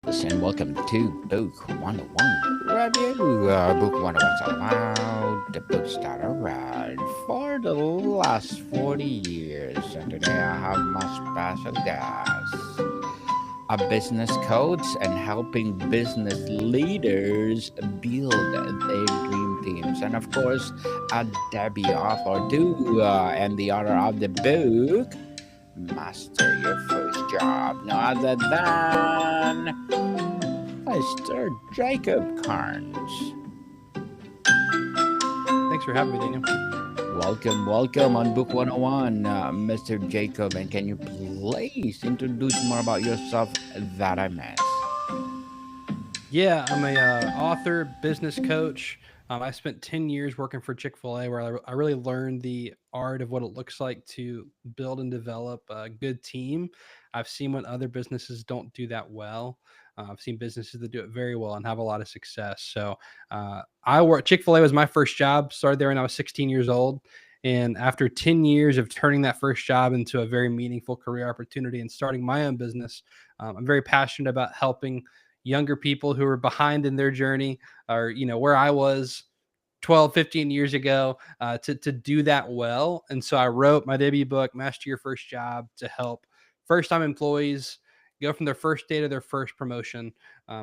And welcome to Book 101 Review. Book 101 is all about the books that are read for the last 40 years. And today I have my special guest, a business coach and helping business leaders build their dream teams. And of course, a Debbie author too, and the author of the book, Master Your First Job. No other than Mr. Jacob Karnes. Thanks for having me, Daniel. Welcome on Book 101, Mr. Jacob. And can you please introduce more about yourself that I missed? Yeah, I'm a author, business coach. I spent 10 years working for Chick-fil-A where I really learned the art of what it looks like to build and develop a good team. I've seen when other businesses don't do that well. I've seen businesses that do it very well and have a lot of success. So I work Chick-fil-A was my first job. Started there when I was 16 years old. And after 10 years of turning that first job into a very meaningful career opportunity and starting my own business, I'm very passionate about helping younger people who are behind in their journey or where I was 12, 15 years ago, to do that well. And so I wrote my debut book, Master Your First Job, to help first time employees go from their first day to their first promotion.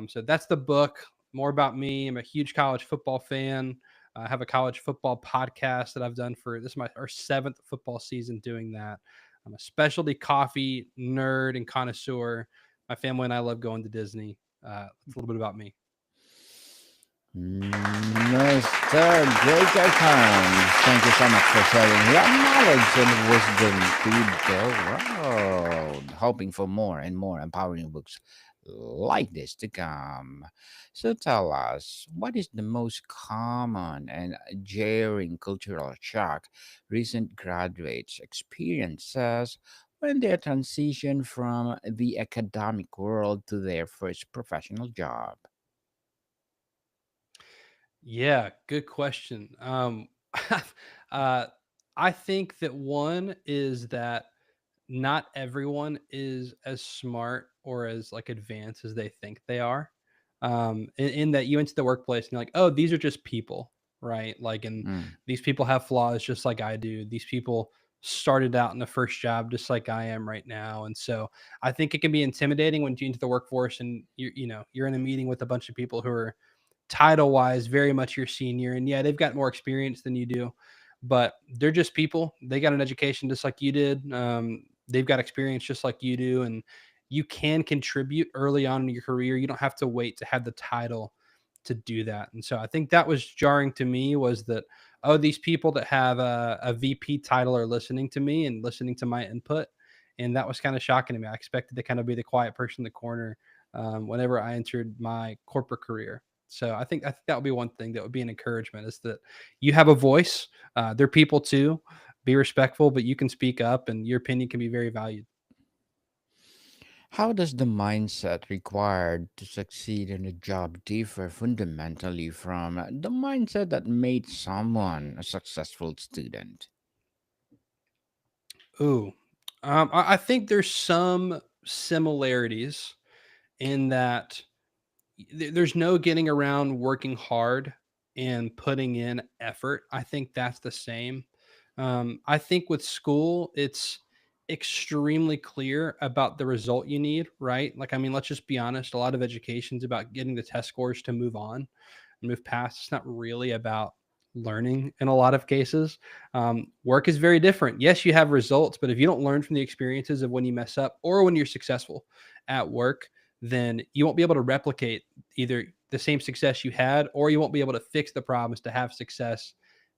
So that's the book. More about me. I'm a huge college football fan. I have a college football podcast that I've done for this is our seventh football season doing that. I'm a specialty coffee nerd and connoisseur. My family and I love going to Disney. It's a little bit about me. Mr. Jacob Karnes, thank you so much for sharing your knowledge and wisdom to the world. Hoping for more and more empowering books like this to come. So tell us, what is the most common and jarring cultural shock recent graduates experiences when they transition from the academic world to their first professional job? Yeah, good question. uh, I think that one is that not everyone is as smart or as like advanced as they think they are. In that you enter the workplace and you're like, oh, these are just people, right? Like, and Mm. these people have flaws just like I do. These people started out in the first job just like I am right now, and so I think it can be intimidating when you enter the workforce and you're in a meeting with a bunch of people who are title wise very much your senior, and yeah, they've got more experience than you do, but they're just people. They got an education just like you did. They've got experience just like you do, and you can contribute early on in your career. You don't have to wait to have the title to do that. And so I think that was jarring to me, was that, oh, these people that have a VP title are listening to me and listening to my input. And that was kind of shocking to me. I expected to kind of be the quiet person in the corner whenever I entered my corporate career. So I think that would be one thing that would be an encouragement, is that you have a voice. They're people too. Be respectful, but you can speak up, and your opinion can be very valued. How does the mindset required to succeed in a job differ fundamentally from the mindset that made someone a successful student? Ooh, I think there's some similarities in that there's no getting around working hard and putting in effort. I think that's the same. I think with school, it's extremely clear about the result you need, right? Like, I mean, let's just be honest. A lot of education's about getting the test scores to move on and move past. It's not really about learning in a lot of cases. Work is very different. Yes, you have results, but if you don't learn from the experiences of when you mess up or when you're successful at work, then you won't be able to replicate either the same success you had, or you won't be able to fix the problems to have success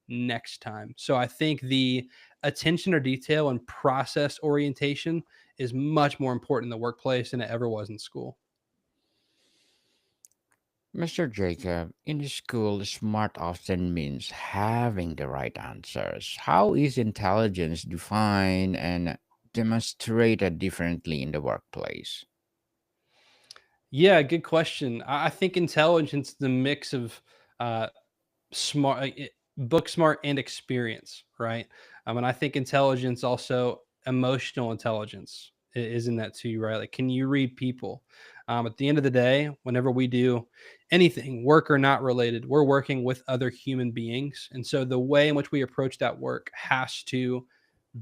next time. So I think the attention or detail and process orientation is much more important in the workplace than it ever was in school. Mr. Jacob, in school, smart often means having the right answers. How is intelligence defined and demonstrated differently in the workplace? Yeah, good question. I think intelligence is the mix of uh, smart, book smart, and experience, right? And I think intelligence also emotional intelligence is in that too, right? Like, can you read people? At the end of the day, whenever we do anything, work or not related, we're working with other human beings. And so the way in which we approach that work has to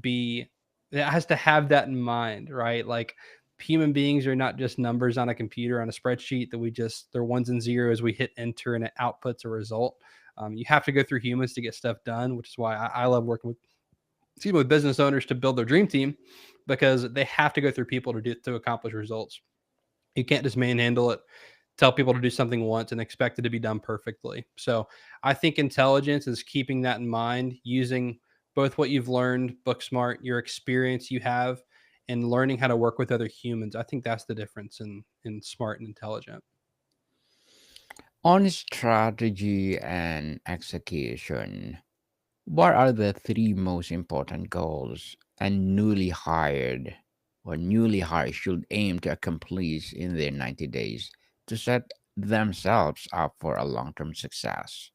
be, it has to have that in mind, right? Like, human beings are not just numbers on a computer on a spreadsheet that we just, they're ones and zeros, we hit enter and it outputs a result. You have to go through humans to get stuff done, which is why I love working with, excuse me, with business owners to build their dream team, because they have to go through people to accomplish results. You can't just manhandle it, tell people to do something once and expect it to be done perfectly. So I think intelligence is keeping that in mind, using both what you've learned, book smart, your experience you have, and learning how to work with other humans. I think that's the difference in smart and intelligent. On strategy and execution, what are the three most important goals a newly hired should aim to accomplish in their 90 days to set themselves up for a long-term success?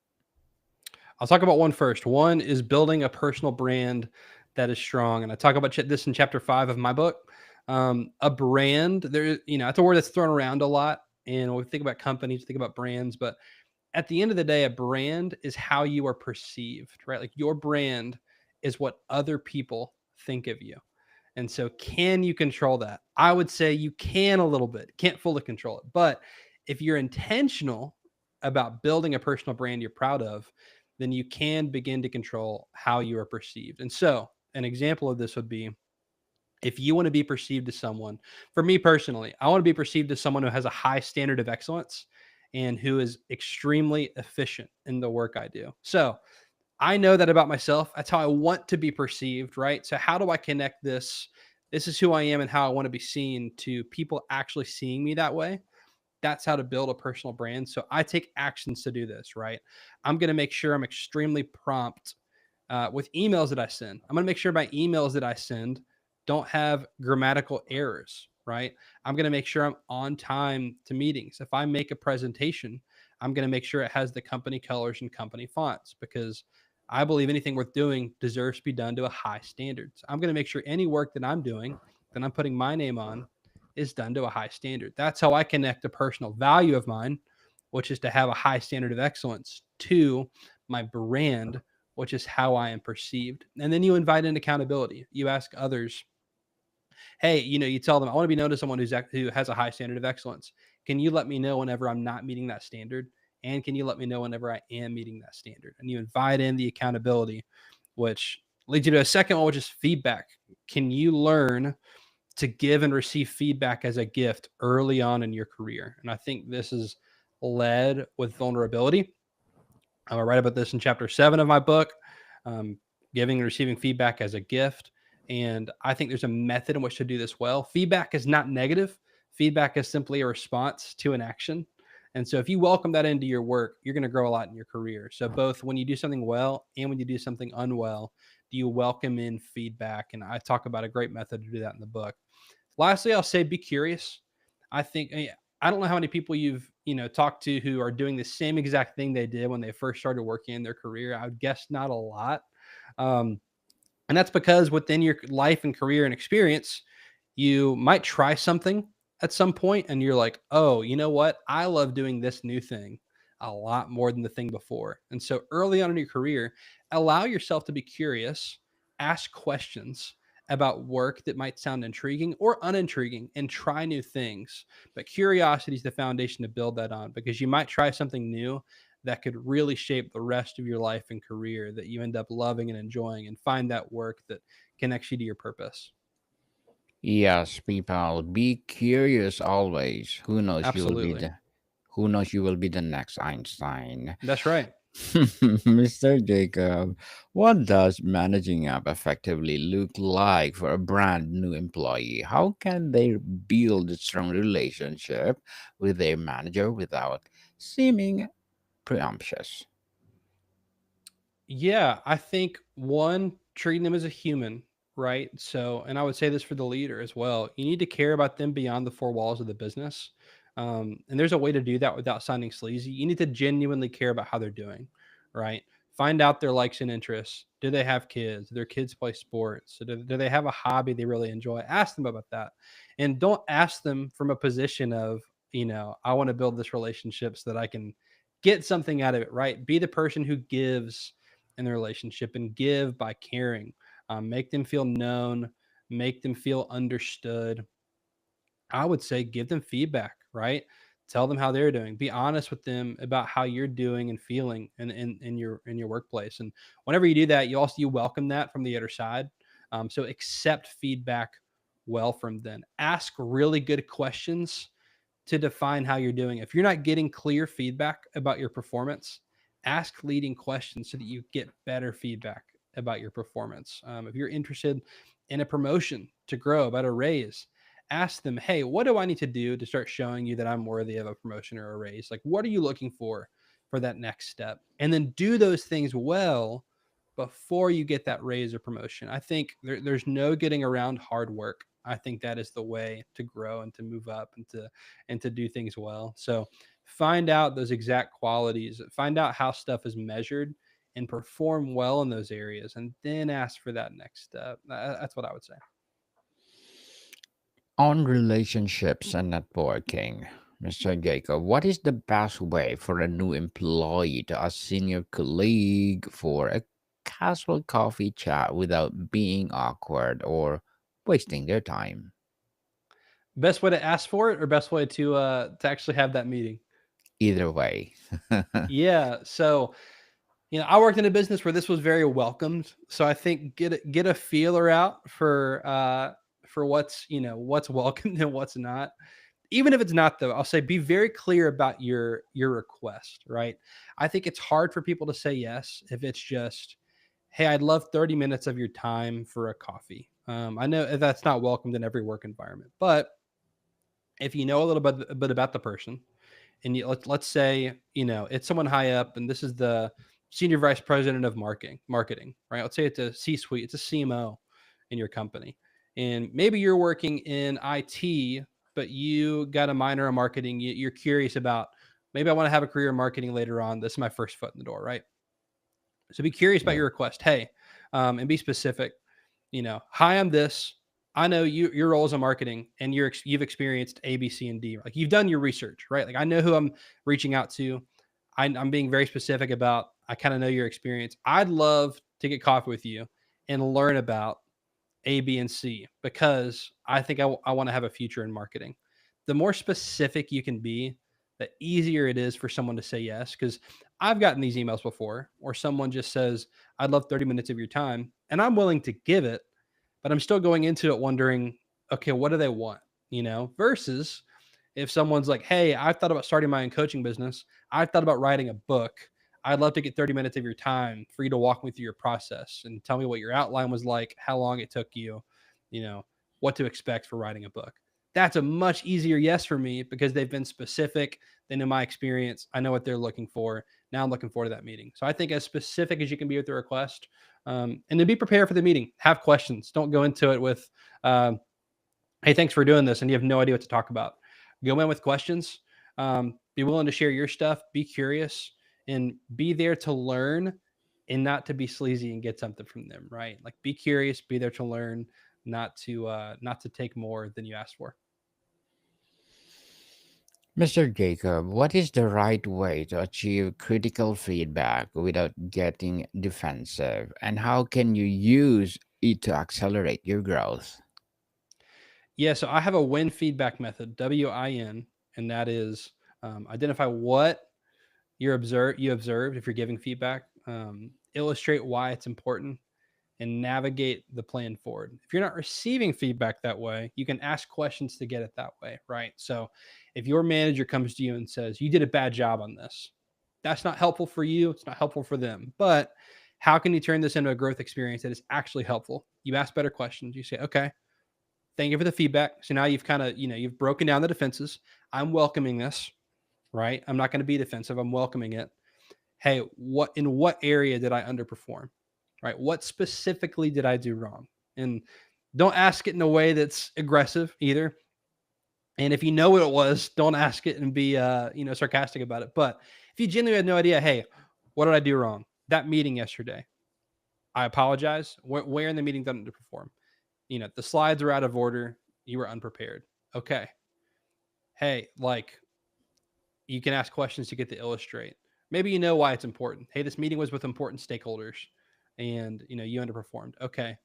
I'll talk about one first. One is building a personal brand that is strong, and I talk about this in chapter 5 of my book. A brand, there, it's a word that's thrown around a lot, and when we think about companies, think about brands, but at the end of the day, a brand is how you are perceived, right? Like, your brand is what other people think of you. And so, can you control that? I would say you can a little bit, can't fully control it. But if you're intentional about building a personal brand you're proud of, then you can begin to control how you are perceived. And so, an example of this would be, if you want to be perceived as someone, for me personally, I want to be perceived as someone who has a high standard of excellence and who is extremely efficient in the work I do. So I know that about myself. That's how I want to be perceived, right? So how do I connect this? This is who I am and how I want to be seen, to people actually seeing me that way. That's how to build a personal brand. So I take actions to do this, right? I'm going to make sure I'm extremely prompt with emails that I send. I'm going to make sure my emails that I send don't have grammatical errors, right? I'm going to make sure I'm on time to meetings. If I make a presentation, I'm going to make sure it has the company colors and company fonts, because I believe anything worth doing deserves to be done to a high standard. So I'm going to make sure any work that I'm doing, that I'm putting my name on, is done to a high standard. That's how I connect a personal value of mine, which is to have a high standard of excellence, to my brand, which is how I am perceived. And then you invite in accountability. You ask others, hey, you tell them, I want to be known as someone who has a high standard of excellence. Can you let me know whenever I'm not meeting that standard? And can you let me know whenever I am meeting that standard? And you invite in the accountability, which leads you to a second one, which is feedback. Can you learn to give and receive feedback as a gift early on in your career? And I think this is led with vulnerability. I write about this in chapter 7 of my book, um, giving and receiving feedback as a gift. And I think there's a method in which to do this well. Feedback is not negative, feedback is simply a response to an action. And so if you welcome that into your work, you're going to grow a lot in your career. So both when you do something well and when you do something unwell, do you welcome in feedback? And I talk about a great method to do that in the book. Lastly, I'll say be curious. I think I don't know how many people you've talked to who are doing the same exact thing they did when they first started working in their career. I would guess not a lot. Um, and that's because within your life and career and experience, you might try something at some point and you're like, oh, you know what? I love doing this new thing a lot more than the thing before. And so early on in your career, allow yourself to be curious, ask questions about work that might sound intriguing or unintriguing, and try new things. But curiosity is the foundation to build that on, because you might try something new that could really shape the rest of your life and career that you end up loving and enjoying, and find that work that connects you to your purpose. Yes, people, be curious always. Absolutely. Who knows you will be the next Einstein. That's right. Mr. Jacob, what does managing up effectively look like for a brand new employee? How can they build a strong relationship with their manager without seeming presumptuous? Yeah, I think one, treating them as a human, right? So, and I would say this for the leader as well. You need to care about them beyond the four walls of the business. And there's a way to do that without sounding sleazy. You need to genuinely care about how they're doing, right? Find out their likes and interests. Do they have kids? Do their kids play sports? Do they have a hobby they really enjoy? Ask them about that. And don't ask them from a position of, I want to build this relationship so that I can get something out of it, right? Be the person who gives in the relationship and give by caring. Make them feel known, make them feel understood. I would say give them feedback, right? Tell them how they're doing. Be honest with them about how you're doing and feeling in your workplace. And whenever you do that, you welcome that from the other side. So accept feedback well from them. Ask really good questions to define how you're doing. If you're not getting clear feedback about your performance, ask leading questions so that you get better feedback about your performance. If you're interested in a promotion to grow, about a raise, ask them, hey, what do I need to do to start showing you that I'm worthy of a promotion or a raise? Like, what are you looking for that next step? And then do those things well before you get that raise or promotion. I think there's no getting around hard work. I think that is the way to grow and to move up and to do things well. So find out those exact qualities, find out how stuff is measured and perform well in those areas, and then ask for that next step. That's what I would say. On relationships and networking, Mr. Jacob, what is the best way for a new employee to ask senior colleague for a casual coffee chat without being awkward or wasting their time? Best way to ask for it, or best way to actually have that meeting? Either way. Yeah. So I worked in a business where this was very welcomed. So I think get a feeler out for what's welcomed and what's not. Even if it's not, though, I'll say be very clear about your request, right? I think it's hard for people to say yes if it's just, hey, I'd love 30 minutes of your time for a coffee. I know that's not welcomed in every work environment, but if you know a bit about the person, and let's say it's someone high up, and this is the senior vice president of marketing, right? Let's say it's a C-suite, it's a CMO in your company, and maybe you're working in IT, but you got a minor in marketing. You're curious about, maybe I want to have a career in marketing later on. This is my first foot in the door, right? So be curious about Yeah. your request. Hey, and be specific. Hi, I'm this. I know your role is in marketing, and you've experienced A, B, C, and D. Like, you've done your research, right? Like, I know who I'm reaching out to. I'm being very specific about. I kind of know your experience. I'd love to get coffee with you and learn about A, B, and C, because I think I want to have a future in marketing. The more specific you can be, the easier it is for someone to say yes. Because I've gotten these emails before, or someone just says, I'd love 30 minutes of your time, and I'm willing to give it, but I'm still going into it wondering, okay, what do they want? Versus if someone's like, hey, I've thought about starting my own coaching business. I've thought about writing a book. I'd love to get 30 minutes of your time for you to walk me through your process and tell me what your outline was like, how long it took you, you know, what to expect for writing a book. That's a much easier yes for me, because they've been specific. They know my experience. I know what they're looking for. Now I'm looking forward to that meeting. So I think as specific as you can be with the request, and then be prepared for the meeting. Have questions. Don't go into it with, hey, thanks for doing this, and you have no idea what to talk about. Go in with questions. Be willing to share your stuff. Be curious, and be there to learn, and not to be sleazy and get something from them. Right? Like, be curious. Be there to learn, not to take more than you asked for. Mr. Jacob, what is the right way to achieve critical feedback without getting defensive? And how can you use it to accelerate your growth? Yeah. So I have a win feedback method, WIN, and that is, identify what you observed if you're giving feedback, illustrate why it's important, and navigate the plan forward. If you're not receiving feedback that way, you can ask questions to get it that way, right? So if your manager comes to you and says, you did a bad job on this, that's not helpful for you, it's not helpful for them. But how can you turn this into a growth experience that is actually helpful? You ask better questions. You say, okay, thank you for the feedback. So now you've kind of, you've broken down the defenses. I'm welcoming this, right? I'm not going to be defensive. I'm welcoming it. Hey, what area did I underperform? Right? What specifically did I do wrong? And don't ask it in a way that's aggressive either. And if you know what it was, don't ask it and be sarcastic about it. But if you genuinely had no idea, hey, what did I do wrong? That meeting yesterday, I apologize. Where in the meeting did not underperform? The slides are out of order. You were unprepared. Okay. Hey, like, you can ask questions to get to illustrate. Maybe you know why it's important. Hey, this meeting was with important stakeholders and you underperformed. Okay.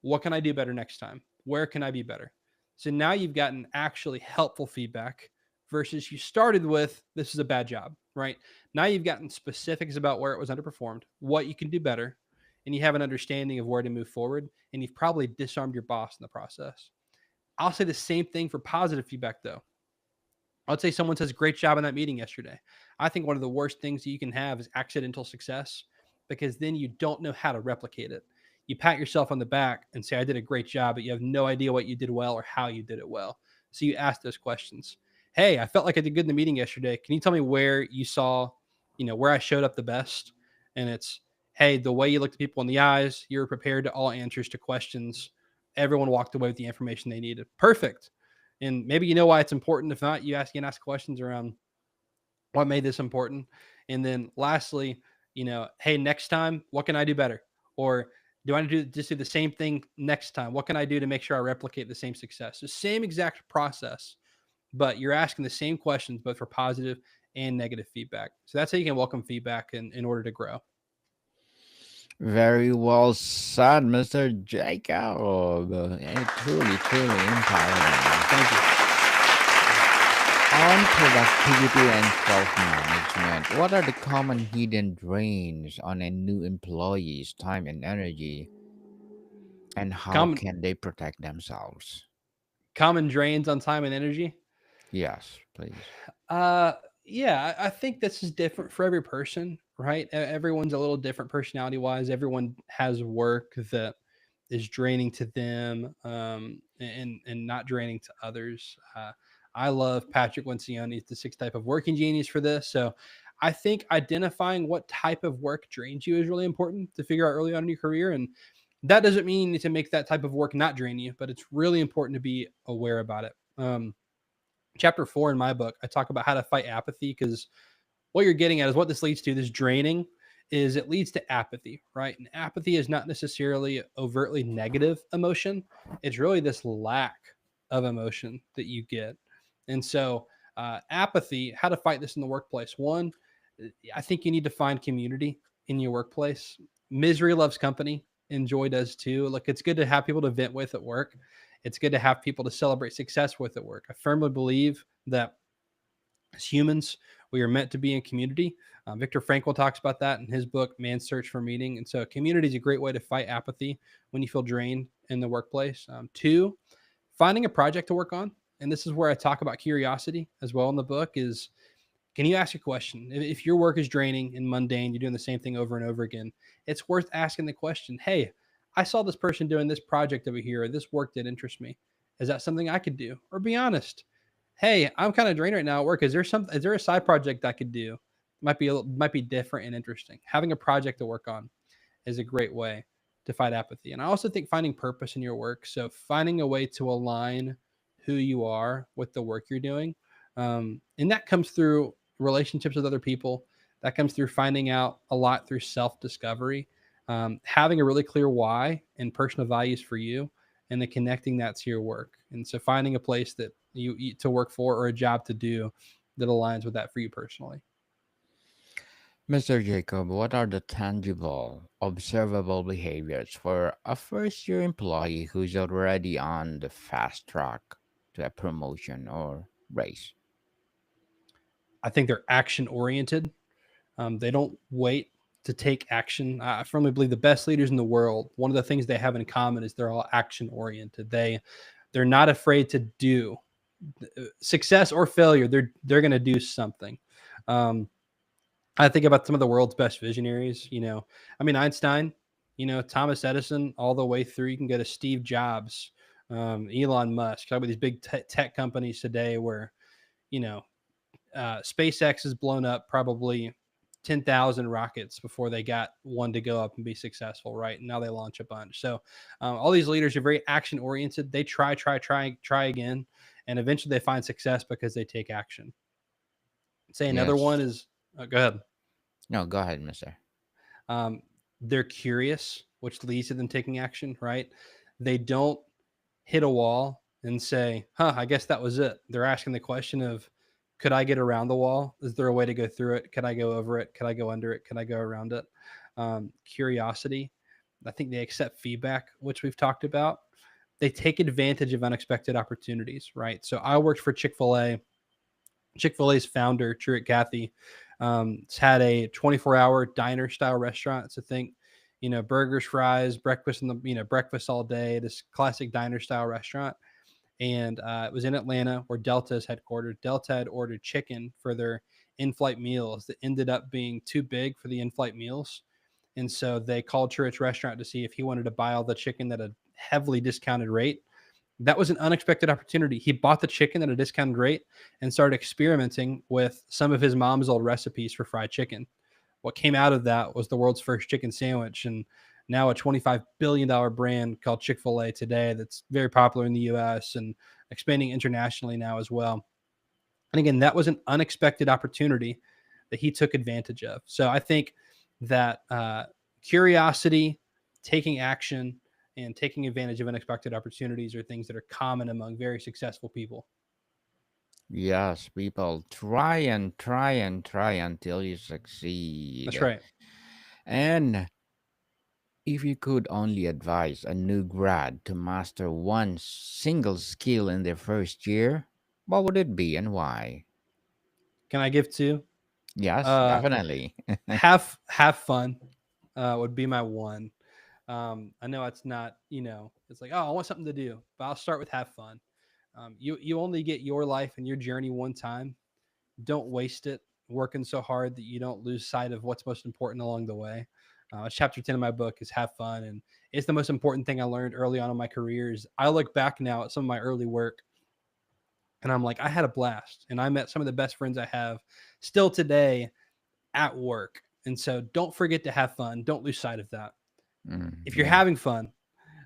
What can I do better next time? Where can I be better? So now you've gotten actually helpful feedback versus you started with this is a bad job, right? Now you've gotten specifics about where it was underperformed, what you can do better, and you have an understanding of where to move forward. And you've probably disarmed your boss in the process. I'll say the same thing for positive feedback, though. I'd say someone says, great job in that meeting yesterday. I think one of the worst things that you can have is accidental success because then you don't know how to replicate it. You pat yourself on the back and say, I did a great job, but you have no idea what you did well or how you did it well. So you ask those questions. Hey, I felt like I did good in the meeting yesterday. Can you tell me where you saw, where I showed up the best? And it's, hey, the way you looked at people in the eyes, you were prepared to all answers to questions. Everyone walked away with the information they needed. Perfect. And maybe you know why it's important. If not, you can ask questions around what made this important. And then lastly, hey, next time, what can I do better? Or do I just do the same thing next time? What can I do to make sure I replicate the same success? The same exact process, but you're asking the same questions, both for positive and negative feedback. So that's how you can welcome feedback in order to grow. Very well said, Mr. Jacob. Truly, truly empowering. Thank you. On productivity and self management, what are the common hidden drains on a new employee's time and energy, and how Common can they protect themselves? common drains on time and energy. Yes, please. Uh, yeah, I think this is different for every person, right? Everyone's a little different personality wise. Everyone has work that is draining to them, and not draining to others. I love Patrick Lencioni's The Six Type of Working Genius for this. So I think identifying what type of work drains you is really important to figure out early on in your career. And that doesn't mean to make that type of work not drain you, but it's really important to be aware about it. Chapter 4 in my book, I talk about how to fight apathy because what you're getting at is what this leads to. This draining is it leads to apathy, right? And apathy is not necessarily overtly negative emotion. It's really this lack of emotion that you get. And so, apathy, how to fight this in the workplace. One, I think you need to find community in your workplace. Misery loves company, and joy does too. Look, it's good to have people to vent with at work. It's good to have people to celebrate success with at work. I firmly believe that as humans, we are meant to be in community. Viktor Frankl talks about that in his book, Man's Search for Meaning. And so, community is a great way to fight apathy when you feel drained in the workplace. Two, finding a project to work on. And this is where I talk about curiosity as well in the book is, can you ask a question? If your work is draining and mundane, you're doing the same thing over and over again, it's worth asking the question, hey, I saw this person doing this project over here, or this work that interests me. Is that something I could do? Or be honest. Hey, I'm kind of drained right now at work. Is there a side project I could do? Might be different and interesting. Having a project to work on is a great way to fight apathy. And I also think finding purpose in your work. So finding a way to align who you are with the work you're doing. And that comes through relationships with other people. That comes through finding out a lot through self discovery, having a really clear why and personal values for you, and then connecting that to your work. And so finding a place that you eat to work for or a job to do that aligns with that for you personally. Mr. Jacob, what are the tangible, observable behaviors for a first year employee who's already on the fast track to a promotion or raise? I think they're action oriented. They don't wait to take action. I firmly believe the best leaders in the world, one of the things they have in common is they're all action oriented. They're not afraid to do success or failure. They're going to do something. Um, I think about some of the world's best visionaries. Einstein. Thomas Edison, all the way through. You can go to Steve Jobs, Elon Musk. Talk about these big tech companies today, where you know SpaceX has blown up probably 10,000 rockets before they got one to go up and be successful, right? And now they launch a bunch. So all these leaders are very action oriented. They try again, and eventually they find success because they take action. Say another one Yes. is, go ahead. No, go ahead, mister. Um, they're curious, which leads to them taking action, right? They don't hit a wall and say, huh, I guess that was it. They're asking the question of, could I get around the wall? Is there a way to go through it? Could I go over it? Could I go under it? Could I go around it? Curiosity. I think they accept feedback, which we've talked about. They take advantage of unexpected opportunities, right? So I worked for Chick-fil-A. Chick-fil-A's founder, Truett Cathy, has had a 24-hour diner style restaurant. So think, burgers, fries, breakfast in the, breakfast all day, this classic diner style restaurant. And it was in Atlanta where Delta is headquartered. Delta had ordered chicken for their in-flight meals that ended up being too big for the in-flight meals. And so they called Truett's restaurant to see if he wanted to buy all the chicken at a heavily discounted rate. That was an unexpected opportunity. He bought the chicken at a discounted rate and started experimenting with some of his mom's old recipes for fried chicken. What came out of that was the world's first chicken sandwich, and now a $25 billion brand called Chick-fil-A today that's very popular in the US and expanding internationally now as well. And again, that was an unexpected opportunity that he took advantage of. So I think that curiosity, taking action, and taking advantage of unexpected opportunities are things that are common among very successful people. Yes, people try and try and try until you That's succeed. right. And if you could only advise a new grad to master one single skill in their first year, what would it be and why? Can I give two? Yes, Uh, definitely. have fun would be my one. I know it's not, it's like, oh, I want something to do, but I'll start with have fun. You only get your life and your journey one time. Don't waste it working so hard that you don't lose sight of what's most important along the way. Chapter 10 of my book is have fun. And it's the most important thing I learned early on in my career is I look back now at some of my early work and I'm like, I had a blast and I met some of the best friends I have still today at work. And so don't forget to have fun. Don't lose sight of that. If you're Yeah. having fun,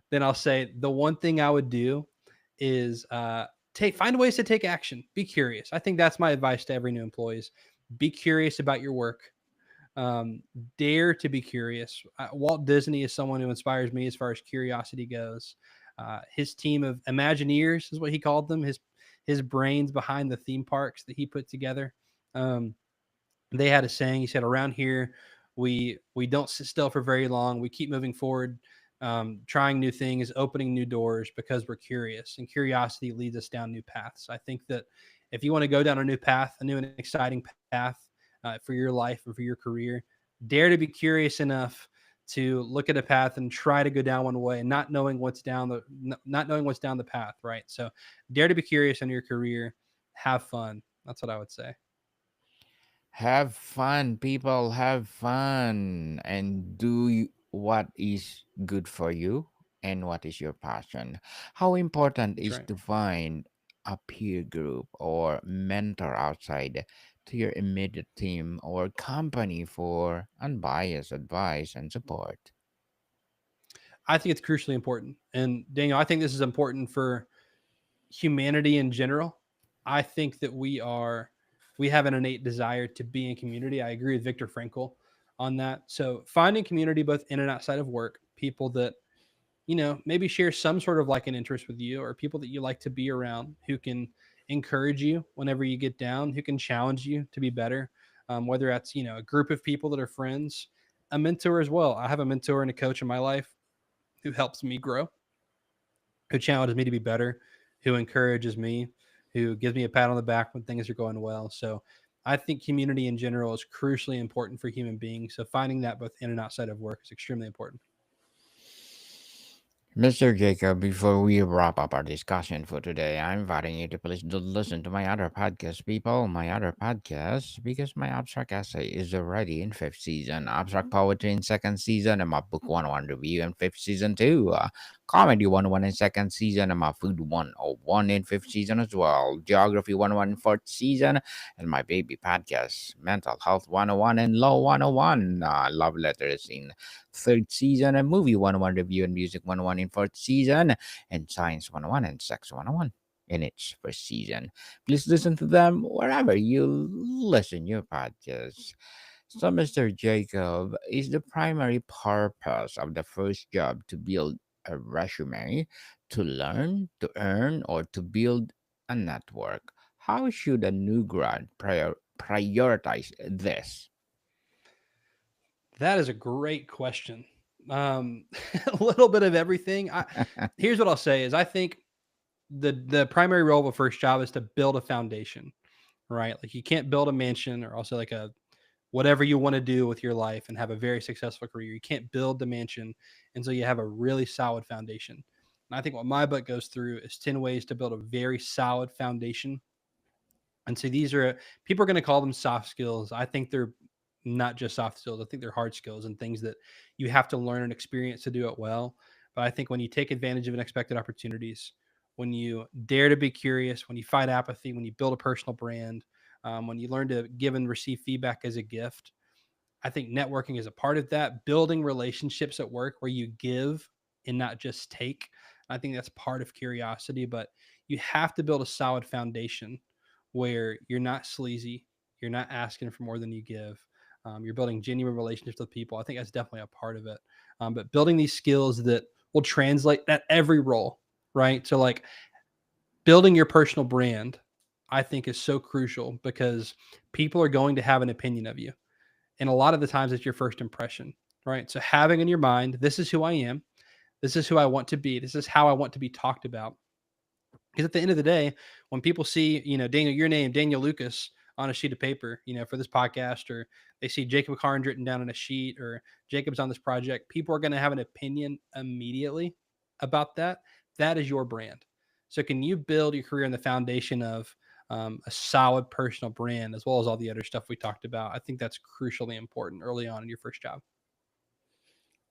then I'll say the one thing I would do is find ways to take action. Be curious. I think that's my advice to every new employee is be curious about your work. Um, dare to be curious. Walt Disney is someone who inspires me as far as curiosity goes. His team of Imagineers is what he called them. His brains behind the theme parks that he put together. Um, they had a saying. He said, "Around here, we don't sit still for very long. We keep moving forward, trying new things, opening new doors because we're curious, and curiosity leads us down new paths." I think that if you want to go down a new path, a new and exciting path for your life and for your career, dare to be curious enough to look at a path and try to go down one way, and not knowing what's down the path, right? So, dare to be curious in your career. Have fun. That's what I would say. Have fun, people. Have fun. And what is good for you and what is your passion. How important That's is right. to find a peer group or mentor outside to your immediate team or company for unbiased advice and support? I think it's crucially important. And Daniel, I think this is important for humanity in general. I think that we have an innate desire to be in community. I agree with Viktor Frankl on that. So finding community both in and outside of work, people that, maybe share some sort of like an interest with you or people that you like to be around who can encourage you whenever you get down, who can challenge you to be better. Whether that's, a group of people that are friends, a mentor as well. I have a mentor and a coach in my life who helps me grow, who challenges me to be better, who encourages me, who gives me a pat on the back when things are going well. So I think community in general is crucially important for human beings. So finding that both in and outside of work is extremely important. Mr. Jacob, before we wrap up our discussion for today, I'm inviting you to please do listen to my other podcast, people. My other podcast, because my abstract essay is already in fifth season, abstract poetry in second season, and my book 101 review in fifth season too. Comedy 101 in second season, and my food 101 in fifth season as well. Geography 101 in fourth season, and my baby podcast, mental health 101 and law 101. Love letters in third season, and movie 101 review and music 101 in fourth season, and science 101 and sex 101 in its first season. Please listen to them wherever you listen your podcasts. So, Mr. Jacob, is the primary purpose of the first job to build a resume, to learn, to earn, or to build a network? How should a new grad prioritize this? That is a great question. Um, a little bit of everything. Here's what I'll say: is I think the primary role of a first job is to build a foundation, right? Like you can't build a mansion or also like a whatever you want to do with your life and have a very successful career. You can't build the mansion until you have a really solid foundation. And I think what my book goes through is 10 ways to build a very solid foundation. And so these are people are going to call them soft skills. I think they're not just soft skills. I think they're hard skills and things that you have to learn and experience to do it well. But I think when you take advantage of unexpected opportunities, when you dare to be curious, when you fight apathy, when you build a personal brand, when you learn to give and receive feedback as a gift, I think networking is a part of that. Building relationships at work where you give and not just take. I think that's part of curiosity, but you have to build a solid foundation where you're not sleazy, you're not asking for more than you give. You're building genuine relationships with people. I think that's definitely a part of it. But building these skills that will translate at every role, right? So, like building your personal brand, I think is so crucial because people are going to have an opinion of you, and a lot of the times it's your first impression, right? So having in your mind, this is who I am, this is who I want to be, this is how I want to be talked about. Because at the end of the day, when people see, Daniel, your name, Daniel Lucas, on a sheet of paper, for this podcast, or they see Jacob Karnes written down on a sheet, or Jacob's on this project, people are going to have an opinion immediately about that. That is your brand. So can you build your career on the foundation of a solid personal brand as well as all the other stuff we talked about? I think that's crucially important early on in your first job.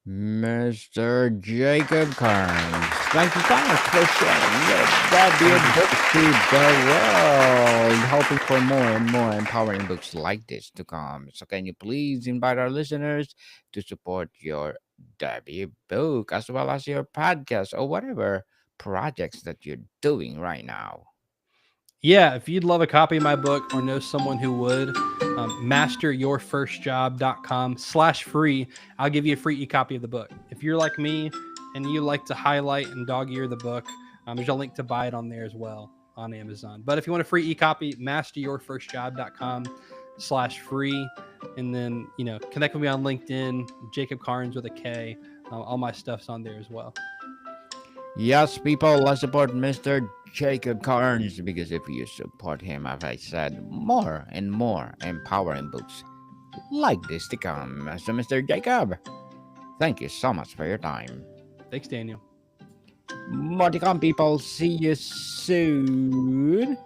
Mr. Jacob Karnes, thank you so much for sharing your debut Thank you. book to the world, hoping for more and more empowering books like this to come. So, can you please invite our listeners to support your debut book as well as your podcast or whatever projects that you're doing right now? Yeah, if you'd love a copy of my book or know someone who would, masteryourfirstjob.com/free. I'll give you a free e-copy of the book. If you're like me and you like to highlight and dog ear the book, there's a link to buy it on there as well on Amazon. But if you want a free e-copy, masteryourfirstjob.com/free. And then, connect with me on LinkedIn, Jacob Karnes with a K. All my stuff's on there as well. Yes, people, let's support Mr. Jacob Karnes because if you support him, as I said, more and more empowering books like this to come. So, Mr. Jacob, thank you so much for your time. Thanks, Daniel. More to come, people. See you soon.